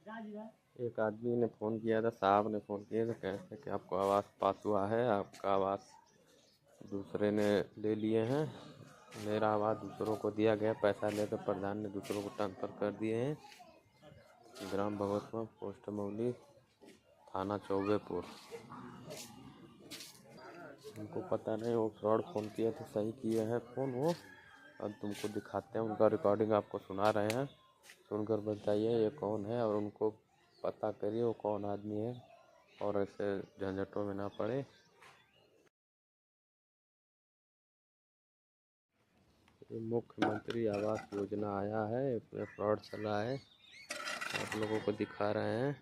एक आदमी ने फ़ोन किया था, साहब ने फ़ोन किया था, कहते कि आपको आवास पास हुआ है, आपका आवास दूसरे ने ले लिए हैं। मेरा आवास दूसरों को दिया गया, पैसा लेकर प्रधान ने दूसरों को ट्रांसफ़र कर दिए हैं। ग्राम भगवतपुर, पोस्ट मौली, थाना चौबेपुर। उनको पता नहीं, वो फ्रॉड फ़ोन किया तो सही किए हैं फ़ोन वो। अब तुमको दिखाते हैं, उनका रिकॉर्डिंग आपको सुना रहे हैं, सुनकर बताइए ये कौन है और उनको पता करिए वो कौन आदमी है और ऐसे झंझटों में ना पड़े। ये मुख्यमंत्री आवास योजना आया है, इसमें फ्रॉड चला है, आप लोगों को दिखा रहे हैं।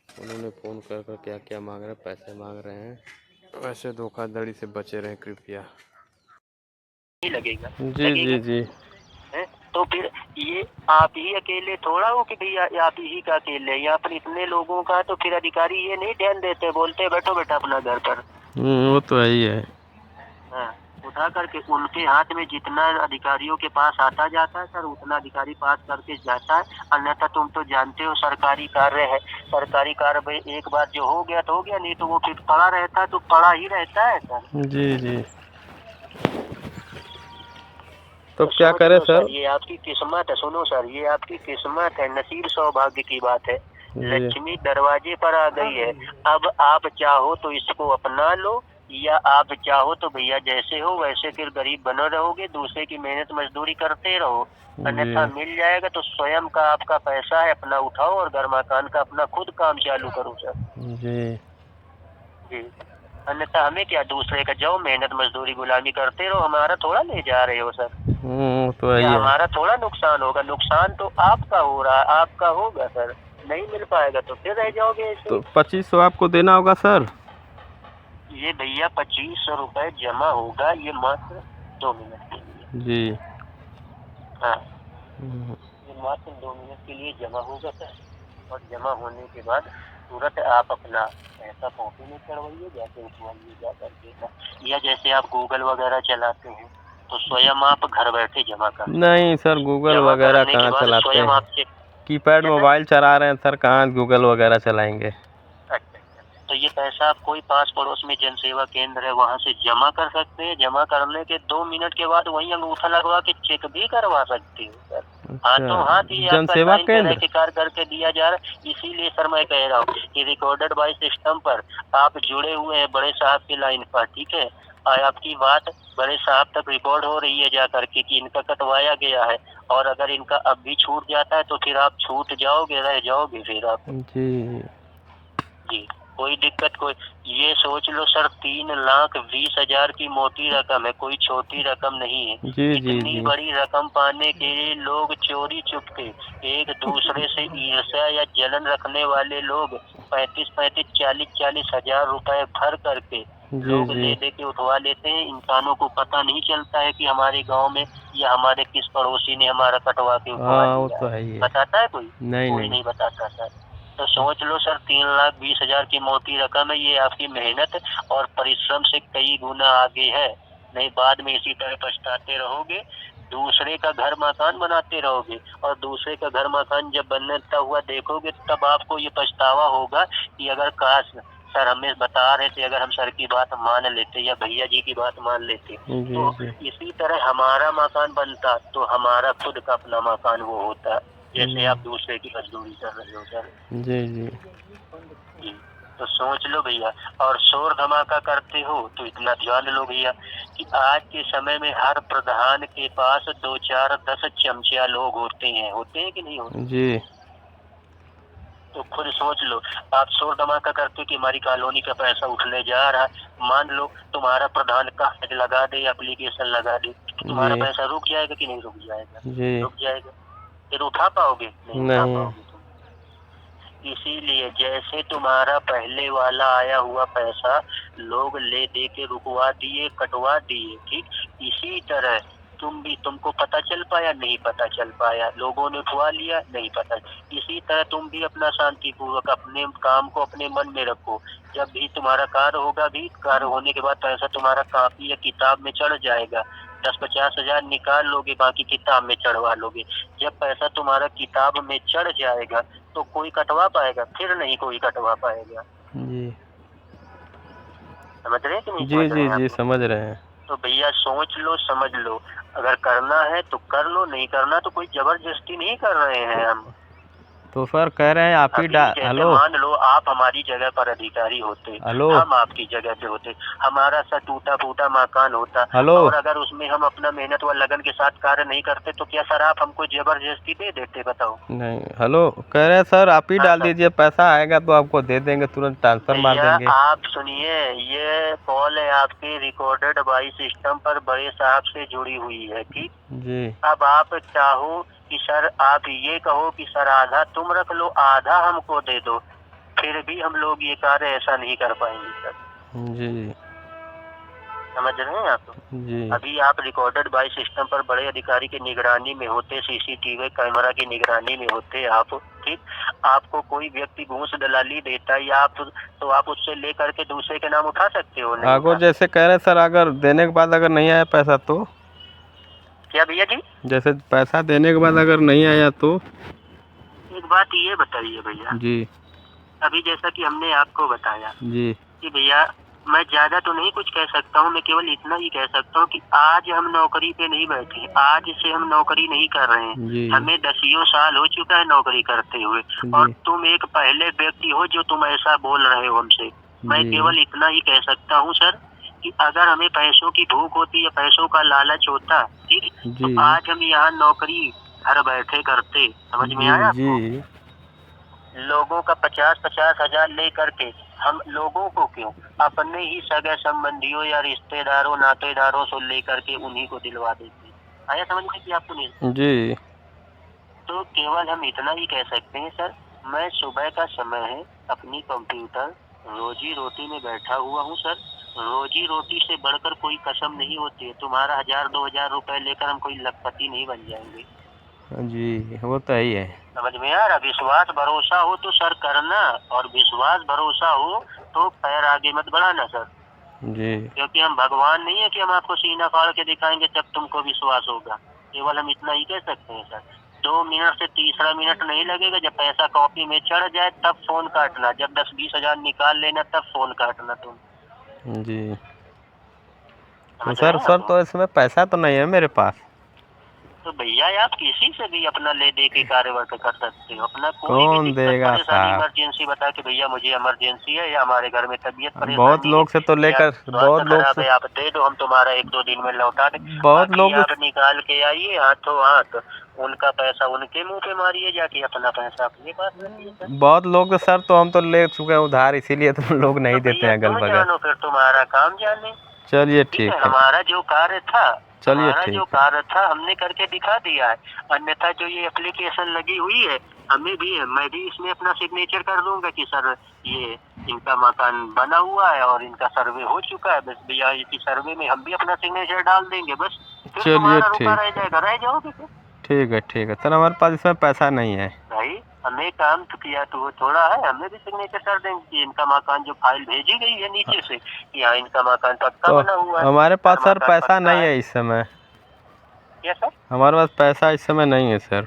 उन्होंने फ़ोन कर कर क्या क्या मांग रहे हैं, पैसे मांग रहे हैं। वैसे धोखाधड़ी से बचे रहें कृपया। लगेगा जी जी जी। है? तो फिर ये आप ही अकेले थोड़ा हो कि भैया आप ही का अकेले, यहाँ पर इतने लोगों का, तो फिर अधिकारी ये नहीं ध्यान देते, बोलते बैठो बेटा अपना घर पर। वो तो है ही है। हाँ, उठा करके उनके हाथ में जितना अधिकारियों के पास आता जाता है सर, उतना अधिकारी पास करके जाता है। अन्यथा तुम तो जानते हो सरकारी कार्य है, सरकारी कार्य भाई एक बार जो हो गया तो हो गया, नहीं तो वो फिर पड़ा रहता है, तो पड़ा ही रहता है सर। जी जी। तो क्या करें सर? ये आपकी किस्मत है, सुनो सर, ये आपकी किस्मत है, नसीब सौभाग्य की बात है। लक्ष्मी दरवाजे पर आ गई है। अब आप चाहो तो इसको अपना लो, या आप चाहो तो भैया जैसे हो वैसे फिर गरीब बने रहोगे, दूसरे की मेहनत मजदूरी करते रहो। अन्यथा मिल जाएगा तो स्वयं का आपका पैसा है, अपना उठाओ और घर मकान का अपना खुद काम चालू करो सर। जी जी, अन्यथा हमें क्या, दूसरे का जाओ मेहनत मजदूरी गुलामी करते रहो, हमारा थोड़ा ले जा रहे हो सर। तो है ही है। हमारा थोड़ा नुकसान होगा, नुकसान तो आपका हो रहा है, आपका होगा सर। नहीं मिल पाएगा तो फिर रह जाओगे ऐसे। तो 2500 आपको देना होगा सर। ये भैया 2500 रुपए जमा होगा, ये मात्र 2 मिनट के लिए। जी हाँ, ये मात्र 2 मिनट के लिए जमा होगा सर, और जमा होने के बाद तुरंत आप अपना पैसा कॉपी में चढ़वाइए, जाके उठवाइए जा करके। या जैसे आप गूगल वगैरह चलाते हैं तो स्वयं आप घर बैठे जमा कर। नहीं सर, गूगल वगैरह कहाँ चलाते हैं, कीपैड मोबाइल चला रहे हैं सर, कहाँ गूगल वगैरह चलाएंगे। अच्छा, तो ये पैसा आप कोई पास पड़ोस में जन सेवा केंद्र है वहाँ से जमा कर सकते हैं। जमा करने के 2 मिनट के बाद वहीं अंगूठा लगवा के चेक भी करवा सकते हैं सर। हाथों हाथ ही जन आपका सेवा साइन केंद्र कार्य करके दिया जा रहा है। इसीलिए सर मैं कह रहा हूँ कि रिकॉर्डेड वॉइस सिस्टम पर आप जुड़े हुए हैं बड़े साहब की लाइन पर, ठीक है, और आपकी बात बड़े साहब तक रिकॉर्ड हो रही है जा करके कि इनका कटवाया गया है, और अगर इनका अब भी छूट जाता है तो फिर आप छूट जाओगे, रह जाओगे फिर आप। जी जी, कोई दिक्कत कोई, ये सोच लो सर 3,20,000 की मोटी रकम है, कोई छोटी रकम नहीं है। जी जी इतनी जी। बड़ी रकम पाने के लिए लोग चोरी चुपके एक दूसरे से ईर्ष्या या जलन रखने वाले लोग 35-35, 40-40 हजार रुपए भर करके लोग ले दे के उठवा लेते हैं। इंसानों को पता नहीं चलता है कि हमारे गांव में या हमारे किस पड़ोसी ने हमारा कटवा के उठवा लिया। वो तो है ही है। बताता है कोई? नहीं कोई नहीं बताता सर। तो सोच लो सर 3,20,000 की मोटी रकम है, ये आपकी मेहनत और परिश्रम से कई गुना आगे है। नहीं बाद में इसी तरह पछताते रहोगे, दूसरे का घर मकान बनाते रहोगे, और दूसरे का घर मकान जब बनता हुआ देखोगे तब आपको ये पछतावा होगा कि अगर काश सर हमें बता रहे थे, अगर हम सर की बात मान लेते या भैया जी की बात मान लेते तो इसी तरह हमारा मकान बनता, तो हमारा खुद का अपना मकान वो होता, जैसे आप दूसरे की मजदूरी कर रहे हो सर। जी जी, तो सोच लो भैया। और शोर धमाका करते हो तो इतना ध्यान लो भैया कि आज के समय में हर प्रधान के पास 2, 4, 10 चमचिया लोग होते हैं कि नहीं होते? जी, तो खुद सोच लो, आप शोर धमाका करते कि हमारी कॉलोनी का पैसा उठने जा रहा है, मान लो तुम्हारा प्रधान का लगा दे, एप्लीकेशन लगा दे, तो तुम्हारा पैसा रुक जाएगा कि नहीं रुक जाएगा? रुक जाएगा। फिर उठा पाओगे? नहीं उठा पाओगे तुम। इसीलिए जैसे तुम्हारा पहले वाला आया हुआ पैसा लोग ले दे के रुकवा दिए, कटवा दिए, ठीक इसी तरह तुम भी, तुमको पता चल पाया? नहीं पता चल पाया। लोगों ने उठवा लिया? नहीं पता। इसी तरह तुम भी अपना शांति पूर्वक अपने काम को अपने मन में रखो। जब भी तुम्हारा कार्य होगा, भी कार्य होने के बाद पैसा तुम्हारा कॉपी या किताब में चढ़ जाएगा, 10-50 हजार निकाल लोगे, बाकी किताब में चढ़वा लोगे। जब पैसा तुम्हारा किताब में चढ़ जाएगा तो कोई कटवा पाएगा? फिर नहीं कोई कटवा पाएगा। जी समझ रहे हैं कि नहीं जी समझ रहे जी हैं जी आप? समझ रहे हैं। तो भैया सोच लो, समझ लो। अगर करना है तो कर लो, नहीं करना तो कोई जबरदस्ती नहीं कर रहे हैं हम। तो सर कह रहे हैं आप ही अभी जैसे हेलो मान लो आप हमारी जगह पर अधिकारी होते, हेलो हम आपकी जगह पे होते, हमारा सा टूटा फूटा मकान होता हेलो और अगर उसमें हम अपना मेहनत व लगन के साथ कार्य नहीं करते तो क्या सर आप हमको जबरदस्ती दे देते? बताओ। नहीं हेलो कह रहे हैं सर आप ही हाँ डाल सर। दीजिए, पैसा आएगा तो आपको दे देंगे, तुरंत ट्रांसफर मार भैया देंगे। आप सुनिए, ये कॉल है आपके रिकॉर्डेड बाई सिस्टम पर बड़े साहब से जुड़ी हुई है, ठीक? जी अब आप चाहो कि सर आप ये कहो कि सर आधा तुम रख लो, आधा हमको दे दो, फिर भी हम लोग ये कार्य ऐसा नहीं कर पाएंगे सर। जी समझ रहे हैं आप? जी अभी आप रिकॉर्डेड बाई सिस्टम पर बड़े अधिकारी की निगरानी में होते, सीसीटीवी कैमरा की निगरानी में होते आप, ठीक? आपको कोई व्यक्ति घूस दलाली देता है या आप तो आप उससे लेकर के दूसरे के नाम उठा सकते हो? नहीं आगो उठा जैसे कह रहे हैं सर, अगर देने के बाद अगर नहीं आया पैसा तो? क्या भैया जी? जैसे पैसा देने के बाद अगर नहीं आया तो? एक बात ये बताइए भैया, जी अभी जैसा कि हमने आपको बताया जी कि भैया मैं ज्यादा तो नहीं कुछ कह सकता हूँ, मैं केवल इतना ही कह सकता हूँ कि आज हम नौकरी पे नहीं बैठे, आज से हम नौकरी नहीं कर रहे हैं, जी हमें 10 साल हो चुका है नौकरी करते हुए, और जी तुम एक पहले व्यक्ति हो जो तुम ऐसा बोल रहे हो हमसे। मैं जी केवल इतना ही कह सकता हूँ सर कि अगर हमें पैसों की भूख होती या पैसों का लालच होता, ठीक, तो जी आज हम यहाँ नौकरी घर बैठे करते। समझ में जी आया जी आपको? लोगों का 50-50 हजार ले करके हम लोगों को क्यों, अपने ही सगे संबंधियों या रिश्तेदारों नातेदारों से लेकर के उन्हीं को दिलवा देते। आया समझ में कि आपको नहीं? जी तो केवल हम इतना ही कह सकते हैं सर, मैं सुबह का समय है, अपनी कंप्यूटर रोजी रोटी में बैठा हुआ हूँ सर। रोजी रोटी से बढ़कर कोई कसम नहीं होती है। तुम्हारा 1000-2000 रुपए लेकर हम कोई लखपति नहीं बन जाएंगे। जी वो तो ही है। समझ में आ रहा? विश्वास भरोसा हो तो सर करना, और विश्वास भरोसा हो तो पैर आगे मत बढ़ाना सर, जी क्योंकि हम भगवान नहीं है कि हम आपको सीना फाड़ के दिखाएंगे तब तुमको विश्वास होगा। केवल हम इतना ही कह सकते हैं सर, 2 मिनट से तीसरा मिनट नहीं लगेगा। जब पैसा कॉपी में चढ़ जाए तब फोन काटना, जब 10-20 हजार निकाल लेना तब फोन काटना तुम। जी तो समझ रहे हैं सर आप? तो इसमें पैसा तो नहीं है मेरे पास। तो भैया आप किसी से भी अपना ले दे के कार्यवर्ग कर सकते हो, अपना कोई भी कौन दिक्कत देगा परेशानी साहब? इमरजेंसी बता के भैया मुझे इमरजेंसी है या हमारे घर में तबीयत बहुत परेशानी है लोग से तो या लेकर स्वास्थ्य खराब है, आप दे दो, हम तुम्हारा 1-2 दिन में लौटा दें। बहुत बाकी लोग आप निकाल के आइए हाथों हाथ, उनका पैसा उनके मुंह पे मारिए जाके, अपना पैसा अपने पास रखिए सर। बहुत लोग सर तो हम तो ले चुके हैं उधार, इसीलिए तो लोग तो नहीं देते भैया हैं अगल तुम बगल। जानो, फिर तुम्हारा काम जाने। चलिए ठीक है, ठीक है। हमारा जो कार्य था, चलिए हमारा जो ठीक है। कार्य था हमने करके दिखा दिया है। अन्यथा जो ये एप्लीकेशन लगी हुई है, हमें भी है, मैं भी इसमें अपना सिग्नेचर कर दूंगा कि सर ये इनका मकान बना हुआ है और इनका सर्वे हो चुका है, बस भैया इसी सर्वे में हम भी अपना सिग्नेचर डाल देंगे, बस फिर चलिए तुम्हारा रुपया ठीक रह जाएगा, रह जाओगे फिर। ठीक है सर, हमारे पास इसमें पैसा नहीं है। भाई हमें काम तो किया तो वो थोड़ा है, हमें भी सिग्नेचर कर देंगे कि इनका मकान जो फाइल भेजी गई है नीचे से कि हाँ इनका मकान पक्का तो बना हुआ है, हमारे पास सर मकान पैसा पक्का नहीं है। है इस समय। क्या सर? हमारे पास पैसा इस समय नहीं है सर।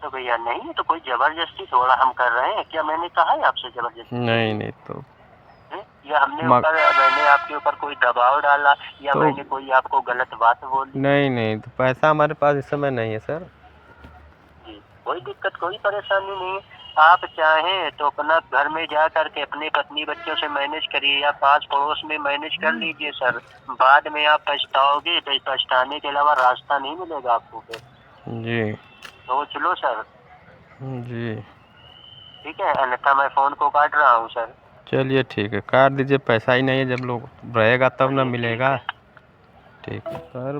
तो भैया नहीं है तो कोई जबरदस्ती थोड़ा हम कर रहे हैं क्या? मैंने कहा है आपसे जबरदस्ती? नहीं नहीं तो है? या मक मैंने आपके ऊपर कोई दबाव डाला या तो मैंने कोई आपको गलत बात बोली? नहीं तो पैसा हमारे पास इस समय नहीं है सर। जी कोई दिक्कत कोई परेशानी नहीं है। आप चाहें तो अपना घर में जा करके अपने पत्नी बच्चों से मैनेज करिए या पास पड़ोस में मैनेज कर लीजिए सर। बाद में आप पछताओगे तो पछताने के अलावा रास्ता नहीं मिलेगा आपको फिर। जी सोच लो सर। जी ठीक है, अन्यथा मैं फोन को काट रहा हूँ सर। चलिए ठीक है, काट दीजिए, पैसा ही नहीं है, जब लोग रहेगा तब ना चलिए ठीक मिलेगा। है। ठीक है सर।